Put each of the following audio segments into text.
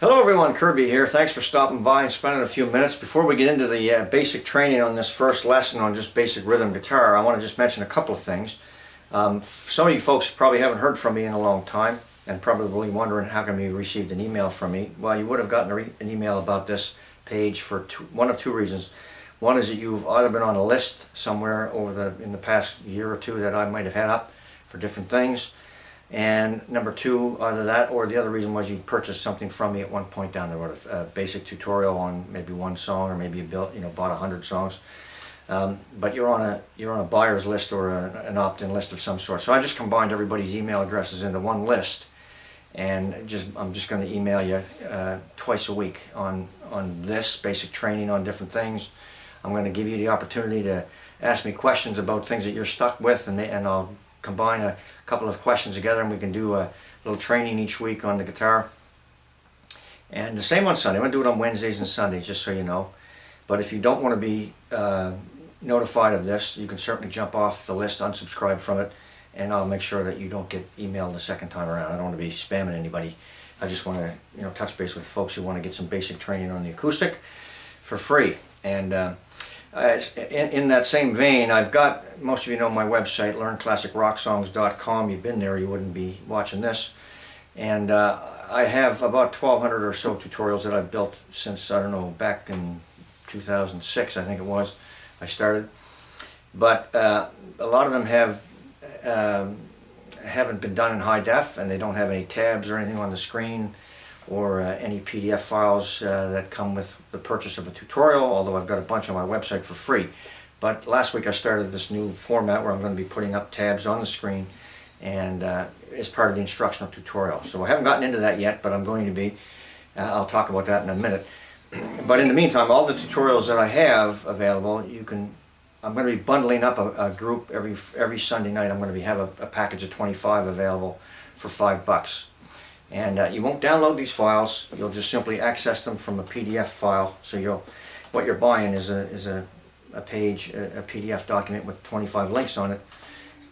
Hello everyone, Kirby here. Thanks for stopping by and spending a few minutes. Before we get into the basic training on this first lesson on just basic rhythm guitar, I want to just mention a couple of things. Some of you folks probably haven't heard from me in a long time and probably wondering how come you received an email from me. Well, you would have gotten an email about this page for one of two reasons. One is that you've either been on a list somewhere in the past year or two that I might have had up for different things. And number two, either that or the other reason was you purchased something from me at one point down the road, a basic tutorial on maybe one song, or maybe you bought 100 songs. But you're on a buyer's list or an opt-in list of some sort. So I just combined everybody's email addresses into one list, and I'm just going to email you twice a week on this basic training on different things. I'm going to give you the opportunity to ask me questions about things that you're stuck with, and I'll combine a couple of questions together, and we can do a little training each week on the guitar. And the same on Sunday. I'm going to do it on Wednesdays and Sundays, just so you know. But if you don't want to be notified of this, you can certainly jump off the list, unsubscribe from it, and I'll make sure that you don't get emailed the second time around. I don't want to be spamming anybody. I just want to touch base with folks who want to get some basic training on the acoustic for free. And in that same vein, I've got, most of you know my website, learnclassicrocksongs.com. You've been there, you wouldn't be watching this. And I have about 1,200 or so tutorials that I've built since, I don't know, back in 2006, I think it was, I started. But a lot of them haven't been done in high def, and they don't have any tabs or anything on the screen, or any PDF files that come with the purchase of a tutorial, although I've got a bunch on my website for free. But last week I started this new format where I'm going to be putting up tabs on the screen, and as part of the instructional tutorial. So I haven't gotten into that yet, but I'm going to be. I'll talk about that in a minute. But in the meantime, all the tutorials that I have available, I'm going to be bundling up a group every Sunday night. I'm going to have a package of 25 available for $5. And you won't download these files. You'll just simply access them from a PDF file. So what you're buying is a page, a PDF document with 25 links on it.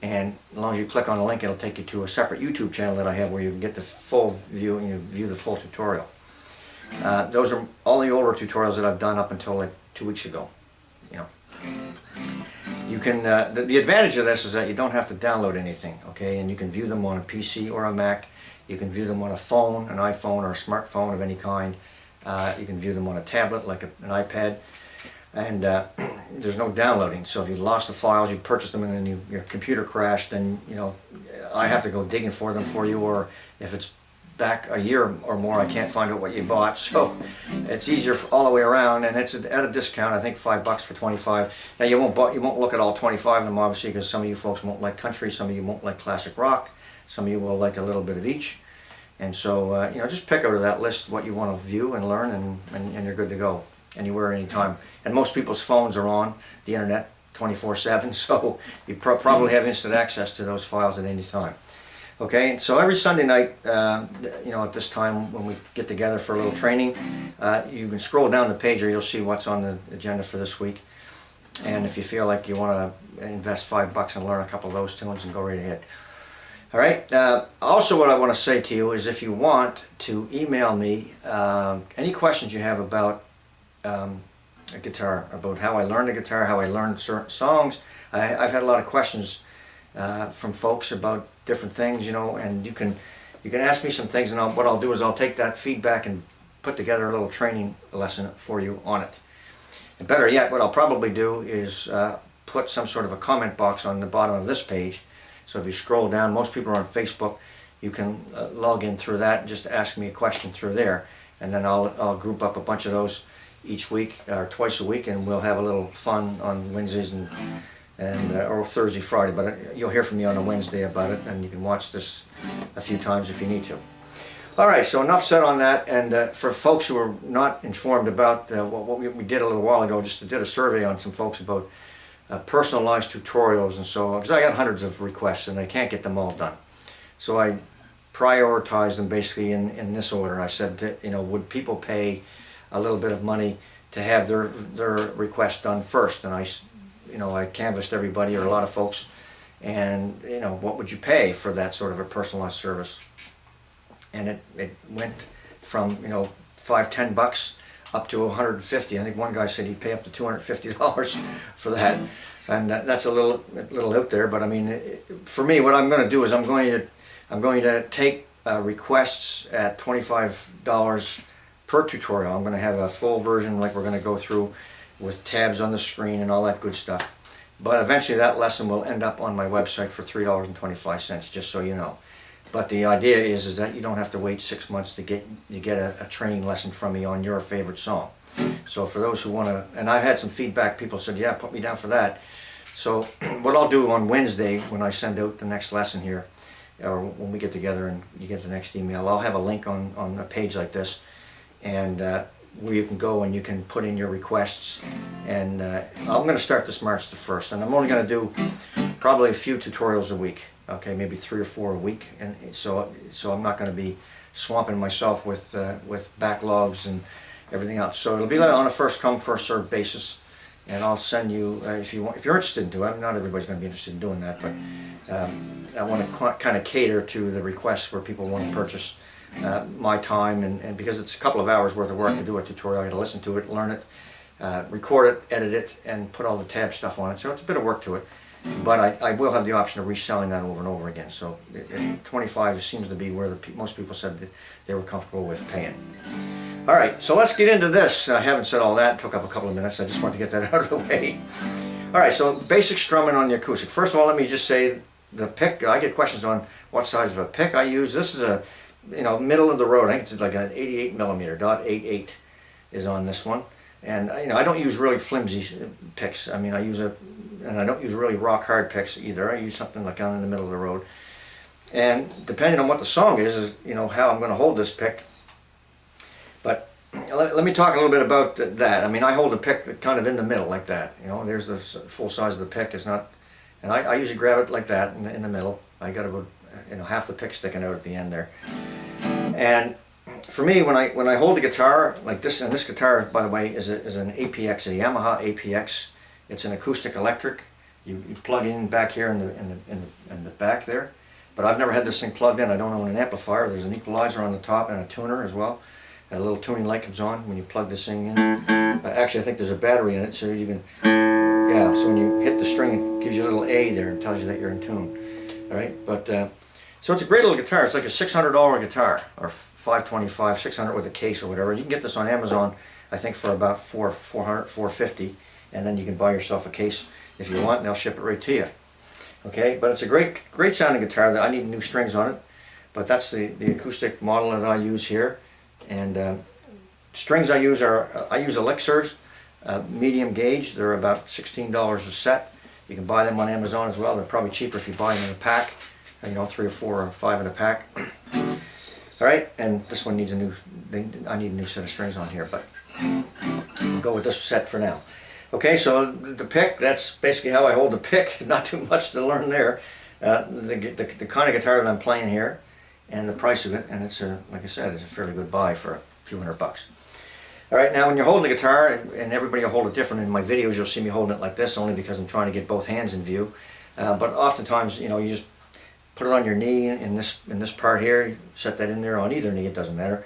And as long as you click on the link, it'll take you to a separate YouTube channel that I have where you can get the full view and you view the full tutorial. Those are all the older tutorials that I've done up until like 2 weeks ago. You can. The advantage of this is that you don't have to download anything, okay? And you can view them on a PC or a Mac. You can view them on a phone, an iPhone or a smartphone of any kind. You can view them on a tablet like an iPad. And there's no downloading. So if you lost the files, you purchased them and then your computer crashed, then I have to go digging for them for you. Or if it's back a year or more, I can't find out what you bought. So it's easier all the way around, and it's at a discount. I think $5 for 25. Now you won't look at all 25 of them, obviously, because some of you folks won't like country, some of you won't like classic rock. Some of you will like a little bit of each. And so, just pick out of that list what you want to view and learn, and you're good to go anywhere, anytime. And most people's phones are on the internet 24/7, so you probably have instant access to those files at any time. Okay, so every Sunday night, at this time when we get together for a little training, you can scroll down the page or you'll see what's on the agenda for this week. And if you feel like you want to invest $5 and learn a couple of those tunes, and go right ahead. All right. Also, what I want to say to you is, if you want to email me any questions you have about a guitar, about how I learned the guitar, how I learned certain songs. I've had a lot of questions from folks about different things, and you can ask me some things, and what I'll do is I'll take that feedback and put together a little training lesson for you on it. And better yet, what I'll probably do is put some sort of a comment box on the bottom of this page. So if you scroll down, most people are on Facebook, you can log in through that and just ask me a question through there. And then I'll group up a bunch of those each week, or twice a week, and we'll have a little fun on Wednesdays or Thursday, Friday. But you'll hear from me on a Wednesday about it, and you can watch this a few times if you need to. All right, so enough said on that. And for folks who are not informed about what we did a little while ago, just did a survey on some folks about personalized tutorials, and so, because I got hundreds of requests and I can't get them all done, so I prioritized them basically in this order. I said, would people pay a little bit of money to have their request done first? And I canvassed everybody, or a lot of folks, and what would you pay for that sort of a personalized service? And it went from, you know, $5-10 up to 150. I think one guy said he'd pay up to $250 for that, and that's a little out there. But I mean, for me, what I'm going to do is I'm going to take requests at $25 per tutorial. I'm going to have a full version like we're going to go through with tabs on the screen and all that good stuff. But eventually that lesson will end up on my website for $3.25, just so you know. But the idea is that you don't have to wait 6 months to get a training lesson from me on your favorite song. So for those who want to, and I've had some feedback, people said, yeah, put me down for that. So what I'll do on Wednesday when I send out the next lesson here, or when we get together and you get the next email, I'll have a link on a page like this, and where you can go and you can put in your requests. And I'm going to start this March the 1st, and I'm only going to do probably a few tutorials a week. Okay, maybe 3 or 4 a week, and so I'm not going to be swamping myself with backlogs and everything else. So it'll be like on a first come first served basis, and I'll send you if you're interested in doing it. Not everybody's going to be interested in doing that, but I want to kind of cater to the requests where people want to purchase my time, and because it's a couple of hours worth of work to do a tutorial, I got to listen to it, learn it, record it, edit it, and put all the tab stuff on it. So it's a bit of work to it. But I will have the option of reselling that over and over again. So 25 seems to be where most people said that they were comfortable with paying. All right, so let's get into this. I haven't said all that. It took up a couple of minutes. I just want to get that out of the way. All right, so basic strumming on the acoustic. First of all, let me just say the pick. I get questions on what size of a pick I use. This is a, you know, middle of the road. I think it's like an 88 millimeter. .88 is on this one. And you know, I don't use really flimsy picks. I mean, and I don't use really rock hard picks either. I use something like down in the middle of the road. And depending on what the song is you know, how I'm going to hold this pick. But let me talk a little bit about that. I mean, I hold the pick kind of in the middle like that. You know, there's the full size of the pick. It's not, and I usually grab it like that in the middle. I got about, you know, half the pick sticking out at the end there. And for me, when I hold the guitar like this, and this guitar, by the way, is an APX, a Yamaha APX. It's an acoustic electric. You plug in back here in the back there. But I've never had this thing plugged in. I don't own an amplifier. There's an equalizer on the top and a tuner as well. And a little tuning light comes on when you plug this thing in. Actually, I think there's a battery in it, so you can, yeah. So when you hit the string, it gives you a little A there and tells you that you're in tune. All right, but so it's a great little guitar. It's like a $600 guitar, or $525, $600 with a case or whatever. You can get this on Amazon, I think, for about $400, $450, and then you can buy yourself a case if you want, and they'll ship it right to you. Okay, but it's a great sounding guitar. That I need new strings on it, but that's the acoustic model that I use here. And strings I use elixirs, medium gauge. They're about $16 a set. You can buy them on Amazon as well. They're probably cheaper if you buy them in a pack. You know, 3 or 4 or 5 in a pack. All right, and this one needs I need a new set of strings on here, but we'll go with this set for now. Okay, so the pick, that's basically how I hold the pick. Not too much to learn there. The kind of guitar that I'm playing here, and the price of it, and it's like I said, it's a fairly good buy for a few $100. All right, now when you're holding the guitar, and everybody will hold it different. In my videos, you'll see me holding it like this, only because I'm trying to get both hands in view. But oftentimes, you know, you just put it on your knee in this part here. You set that in there on either knee, it doesn't matter.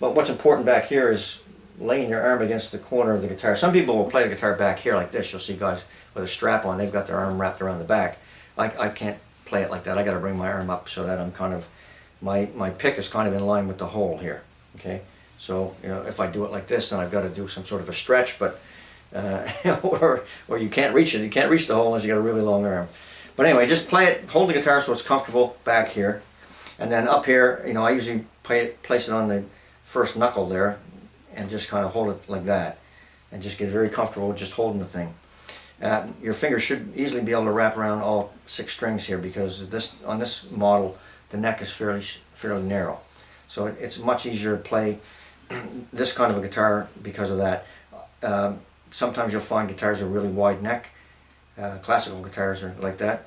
But what's important back here is laying your arm against the corner of the guitar. Some people will play the guitar back here like this. You'll see guys with a strap on, they've got their arm wrapped around the back. I can't play it like that. I got to bring my arm up so that I'm kind of, my pick is kind of in line with the hole here. Okay, so you know, if I do it like this, then I've got to do some sort of a stretch, but or you can't reach it. You can't reach the hole unless you got a really long arm. But anyway, just play it, hold the guitar so it's comfortable back here, and then up here, you know, I usually place it on the first knuckle there, and just kind of hold it like that, and just get very comfortable just holding the thing. Your fingers should easily be able to wrap around all 6 strings here, because on this model the neck is fairly narrow, so it's much easier to play this kind of a guitar because of that. Sometimes you'll find guitars are really wide neck. Classical guitars are like that,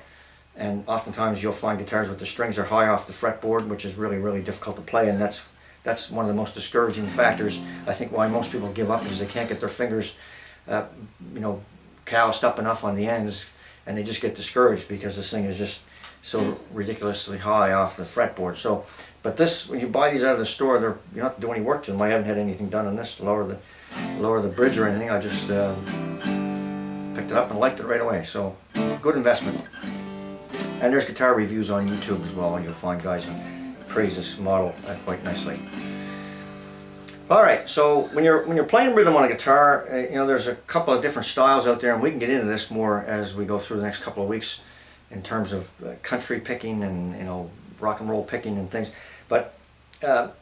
and oftentimes you'll find guitars with the strings are high off the fretboard, which is really difficult to play, and that's one of the most discouraging factors, I think, why most people give up, is they can't get their fingers you know, calloused up enough on the ends, and they just get discouraged because this thing is just so ridiculously high off the fretboard. So, but this, when you buy these out of the store, you don't have to do any work to them. I haven't had anything done on this, lower the bridge or anything. I just picked it up and liked it right away. So, good investment. And there's guitar reviews on YouTube as well, and you'll find guys who praise this model quite nicely. All right, so when you're playing rhythm on a guitar, you know, there's a couple of different styles out there, and we can get into this more as we go through the next couple of weeks in terms of country picking and, you know, rock and roll picking and things. But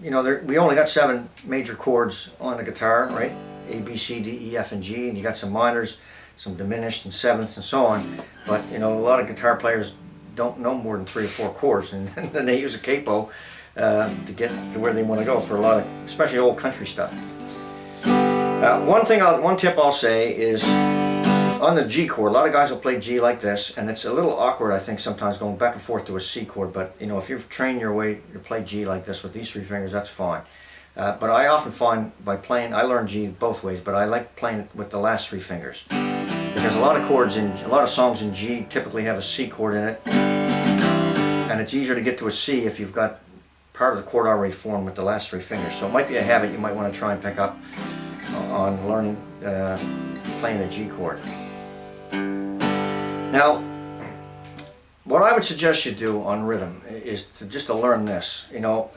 you know, we only got 7 major chords on the guitar, right? A, B, C, D, E, F, and G, and you got some minors, some diminished and sevenths and so on. But you know, a lot of guitar players don't know more than 3 or 4 chords, and then they use a capo to get to where they want to go for a lot of, especially old country stuff. One tip I'll say is on the G chord. A lot of guys will play G like this, and it's a little awkward, I think, sometimes going back and forth to a C chord. But you know, if you've trained your way to play G like this with these 3 fingers, that's fine. But I often find by playing, I learn G both ways, but I like playing it with the last 3 fingers because a lot of songs in G typically have a C chord in it, and it's easier to get to a C if you've got part of the chord already formed with the last 3 fingers. So it might be a habit you might want to try and pick up on learning playing a G chord. Now, what I would suggest you do on rhythm is just to learn this. You know,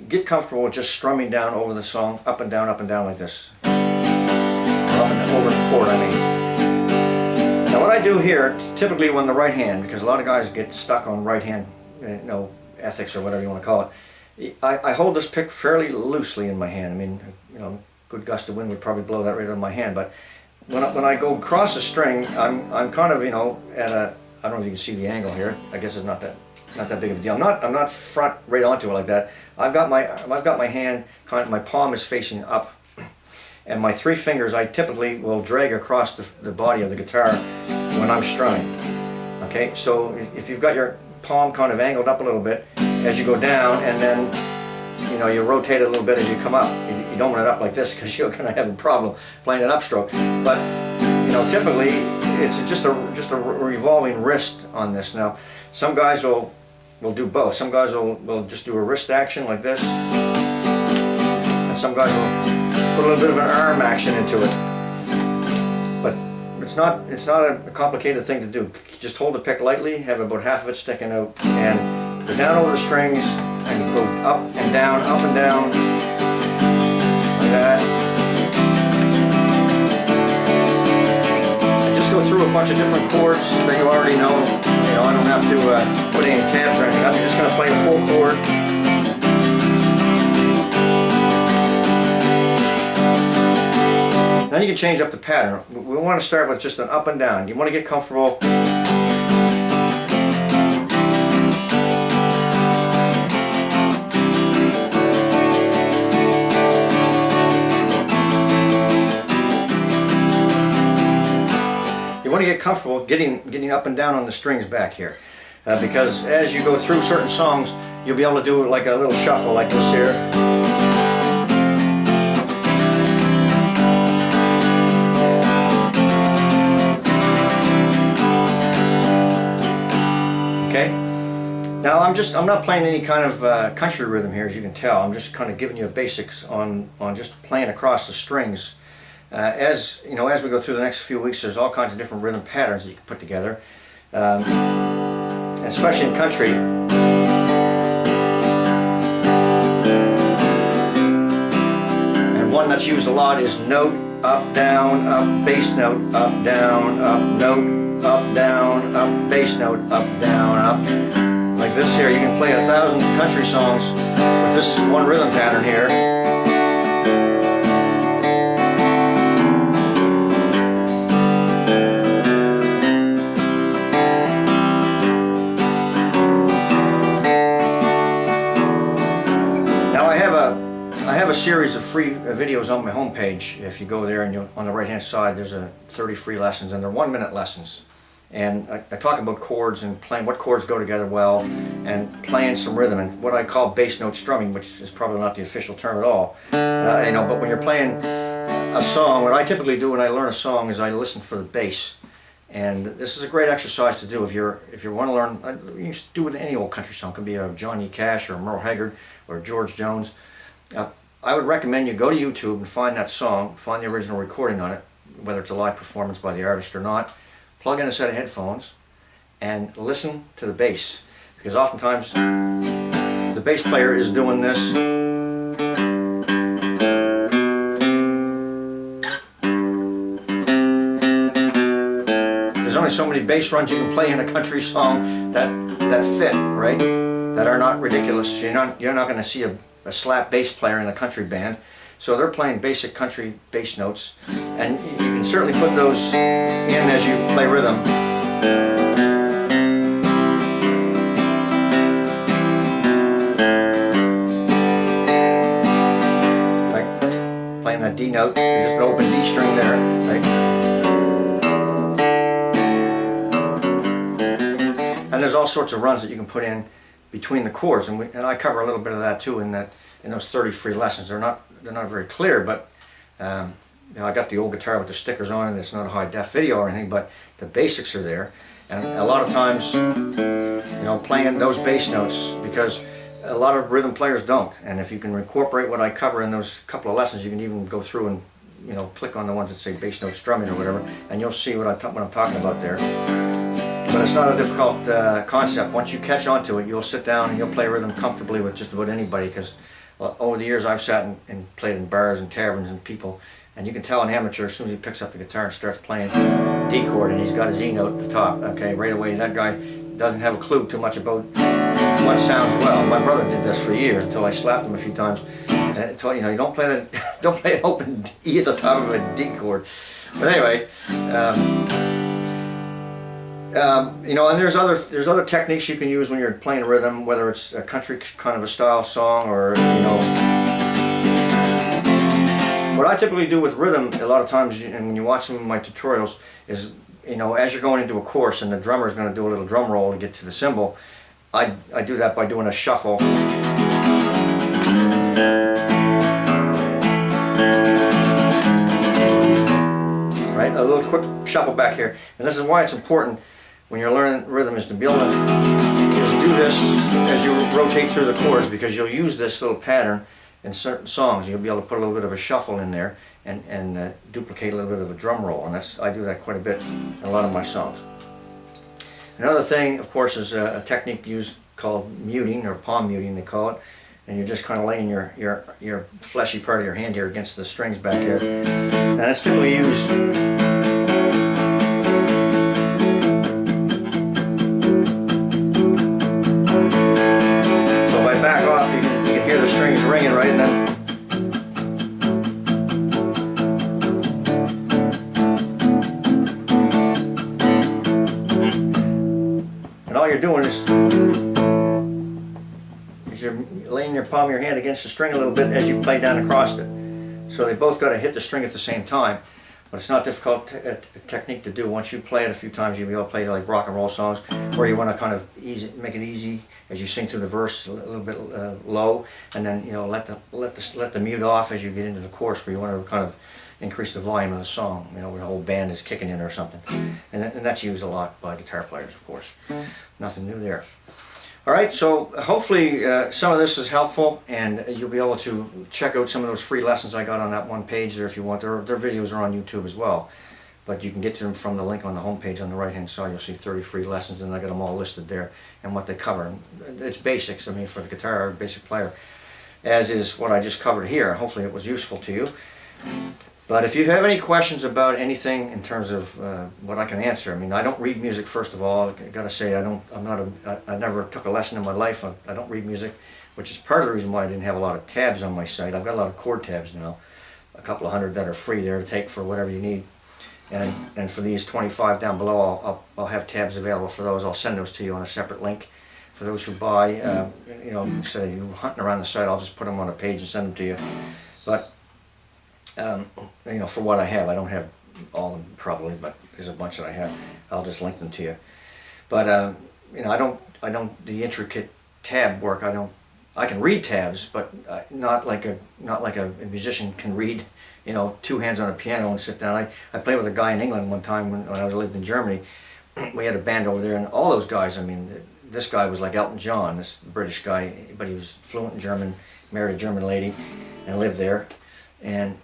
get comfortable with just strumming down over the song, up and down like this. Up and over the chord, I mean. Now, what I do here, typically on the right hand, because a lot of guys get stuck on right hand, you know, ethics or whatever you want to call it. I hold this pick fairly loosely in my hand. I mean, you know, good gust of wind would probably blow that right out of my hand. But when I go across a string, I'm kind of, you know, at a, I don't know if you can see the angle here. I guess it's not that big of a deal. I'm not front right onto it like that. I've got my hand kind of, my palm is facing up, and my 3 fingers I typically will drag across the body of the guitar when I'm strumming. Okay, so if you've got your palm kind of angled up a little bit as you go down, and then you know, you rotate it a little bit as you come up. You don't want it up like this because you're going to have a problem playing an upstroke. But you know, typically it's just a revolving wrist on this. Now, some guys will do both. Some guys will just do a wrist action like this, and some guys will put a little bit of an arm action into it. But it's not a complicated thing to do. Just hold the pick lightly, have about half of it sticking out, and go down over the strings and go up and down, like that. And just go through a bunch of different chords that you already know. You know, I don't have to put any tabs or anything. I'm just going to play a full chord. Then you can change up the pattern. We want to start with just an up and down. You want to get comfortable. You want to get comfortable getting up and down on the strings back here, because as you go through certain songs, you'll be able to do like a little shuffle like this here. Okay. Now I'm not playing any kind of country rhythm here, as you can tell. I'm just kind of giving you a basics on just playing across the strings. As you know, as we go through the next few weeks, there's all kinds of different rhythm patterns that you can put together, especially in country. And one that's used a lot is note, up, down, up, bass note, up, down, up, note, up, down, up, bass note, up, down, up. Like this here, you can play 1,000 country songs with this one rhythm pattern here. I have a series of free videos on my homepage. If you go there and on the right hand side, there's 30 free lessons, and they're 1-minute lessons. And I talk about chords and playing what chords go together well, and playing some rhythm and what I call bass note strumming, which is probably not the official term at all. You know, but when you're playing a song, what I typically do when I learn a song is I listen for the bass, And this is a great exercise to do if you want to learn. You can do it with any old country song. It could be a Johnny Cash or Merle Haggard or George Jones. I would recommend you go to YouTube and find that song, find the original recording on it, whether it's a live performance by the artist or not. Plug in a set of headphones and listen to the bass, because oftentimes the bass player is doing this. There's only so many bass runs you can play in a country song that fit, right? That are not ridiculous. You're not going to see a slap bass player in a country band. So they're playing basic country bass notes, and you can certainly put those in as you play rhythm. Like playing that D note, there's just an open D string there, right? And there's all sorts of runs that you can put in between the chords, and I cover a little bit of that too in those 30 free lessons. They're not very clear, but I got the old guitar with the stickers on it. It's not a high def video or anything, but the basics are there. And a lot of times, playing those bass notes, because a lot of rhythm players don't. And if you can incorporate what I cover in those couple of lessons, you can even go through and click on the ones that say bass note strumming or whatever, and you'll see what I'm talking about there. But it's not a difficult concept. Once you catch on to it, you'll sit down and you'll play rhythm comfortably with just about anybody, because over the years I've sat and played in bars and taverns and people, and you can tell an amateur as soon as he picks up the guitar and starts playing D chord and he's got his E note at the top, okay, right away that guy doesn't have a clue too much about what sounds well. My brother did this for years until I slapped him a few times and told you don't play an open E at the top of a D chord. But anyway, and there's other techniques you can use when you're playing rhythm, whether it's a country kind of a style song or what I typically do with rhythm a lot of times, and when you watch some of my tutorials, is as you're going into a course and the drummer is going to do a little drum roll to get to the cymbal, I do that by doing a shuffle. Right, a little quick shuffle back here, and this is why it's important when you're learning rhythm, is to be able to just do this as you rotate through the chords, because you'll use this little pattern in certain songs. You'll be able to put a little bit of a shuffle in there and duplicate a little bit of a drum roll, and I do that quite a bit in a lot of my songs. Another thing, of course, is a technique used called muting, or palm muting they call it, and you're just kind of laying your fleshy part of your hand here against the strings back here, and it's typically used back off, you can hear the strings ringing, right? And all you're doing is you're laying your palm of your hand against the string a little bit as you play down across it. So they both got to hit the string at the same time. But it's not difficult a technique to do. Once you play it a few times, you'll be able to play like rock and roll songs, where you want to kind of make it easy as you sing through the verse a little bit low, and then let the mute off as you get into the chorus, where you want to kind of increase the volume of the song, where the whole band is kicking in or something. And that's used a lot by guitar players, of course. Nothing new there. Alright, so hopefully some of this is helpful, and you'll be able to check out some of those free lessons I got on that one page there if you want. Their videos are on YouTube as well, but you can get to them from the link on the home page on the right hand side. You'll see 30 free lessons, and I got them all listed there and what they cover. It's basics, for the guitar, basic player, as is what I just covered here. Hopefully it was useful to you. But if you have any questions about anything in terms of what I can answer, I don't read music, first of all. I gotta say, I never took a lesson in my life. I don't read music, which is part of the reason why I didn't have a lot of tabs on my site. I've got a lot of chord tabs now, a couple of hundred that are free there to take for whatever you need. And for these 25 down below, I'll have tabs available for those. I'll send those to you on a separate link. For those who buy, instead of you hunting around the site, I'll just put them on a page and send them to you. But for what I have, I don't have all of them probably, but there's a bunch that I have. I'll just link them to you. But I don't the intricate tab work. I don't I can read tabs, but not like a musician can read, you know, two hands on a piano and sit down. I played with a guy in England one time when I lived in Germany. We had a band over there, and all those guys, I mean, this guy was like Elton John, this British guy, but he was fluent in German, married a German lady, and lived there. And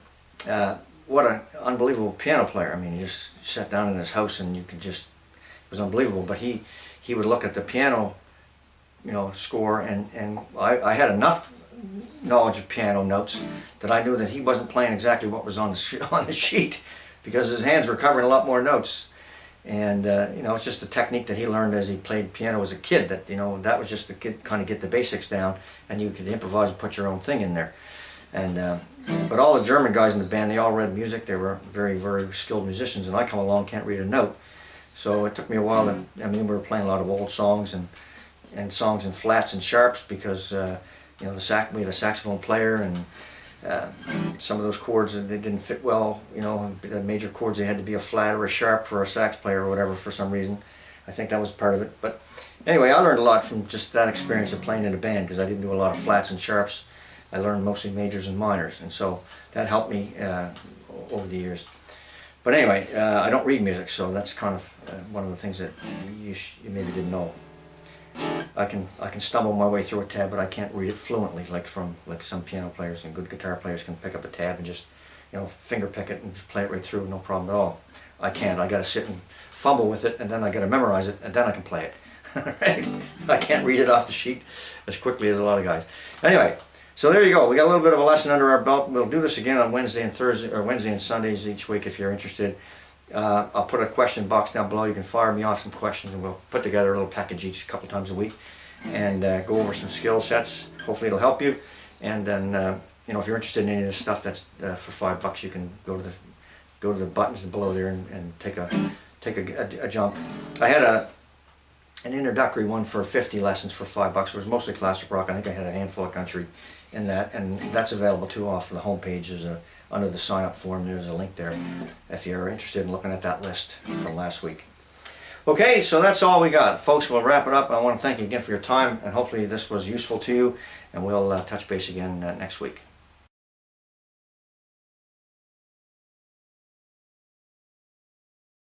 what an unbelievable piano player. I mean, he just sat down in his house and you could just, it was unbelievable. But he would look at the piano, you know, score, and I had enough knowledge of piano notes that I knew that he wasn't playing exactly what was on the sheet, because his hands were covering a lot more notes. And you know, it's just a technique that he learned as he played piano as a kid, that, you know, that was just to kind of get the basics down, and you could improvise and put your own thing in there. And but all the German guys in the band, they all read music. They were very, very skilled musicians, and I come along, can't read a note. So it took me a while to, I mean, we were playing a lot of old songs and songs in flats and sharps, because you know, we had a saxophone player, and some of those chords, they didn't fit well, you know, the major chords, they had to be a flat or a sharp for a sax player or whatever, for some reason. I think that was part of it. But anyway, I learned a lot from just that experience of playing in a band, because I didn't do a lot of flats and sharps. I learned mostly majors and minors, and so that helped me over the years. But anyway, I don't read music, so that's kind of one of the things that you maybe didn't know. I can stumble my way through a tab, but I can't read it fluently, like some piano players and good guitar players can pick up a tab and just, you know, finger pick it and just play it right through, no problem at all. I can't. I got to sit and fumble with it, and then I got to memorize it, and then I can play it. Right? I can't read it off the sheet as quickly as a lot of guys. Anyway, so there you go. We got a little bit of a lesson under our belt. We'll do this again on Wednesday and Thursday, or Wednesday and Sundays each week if you're interested. I'll put a question box down below. You can fire me off some questions, and we'll put together a little package each, a couple times a week, and go over some skill sets. Hopefully it'll help you. And then you know, if you're interested in any of this stuff, that's for $5. You can go to the buttons below there and take a jump. I had an introductory one for 50 lessons for $5. It was mostly classic rock. I think I had a handful of country in that, and that's available too off the homepage. Under the sign up form, there's a link there if you're interested in looking at that list from last week. Okay, so that's all we got, folks. We'll wrap it up. I want to thank you again for your time, and hopefully this was useful to you, and we'll touch base again next week.